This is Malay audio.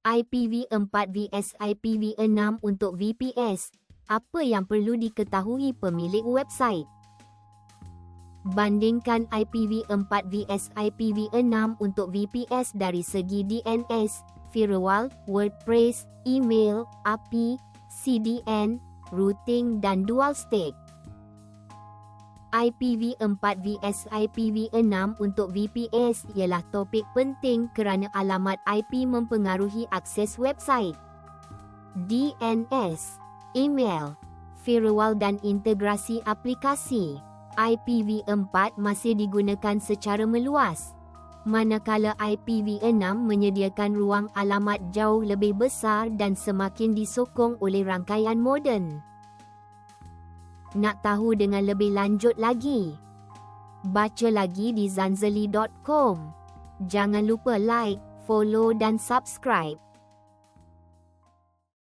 IPv4 vs IPv6 untuk VPS. Apa yang perlu diketahui pemilik website? Bandingkan IPv4 vs IPv6 untuk VPS dari segi DNS, firewall, WordPress, email, API, CDN, routing dan dual stack. IPv4 vs IPv6 untuk VPS ialah topik penting kerana alamat IP mempengaruhi akses website. DNS, email, firewall dan integrasi aplikasi. IPv4 masih digunakan secara meluas, manakala IPv6 menyediakan ruang alamat jauh lebih besar dan semakin disokong oleh rangkaian moden. Nak tahu dengan lebih lanjut lagi? Baca lagi di zanzali.com. Jangan lupa like, follow dan subscribe.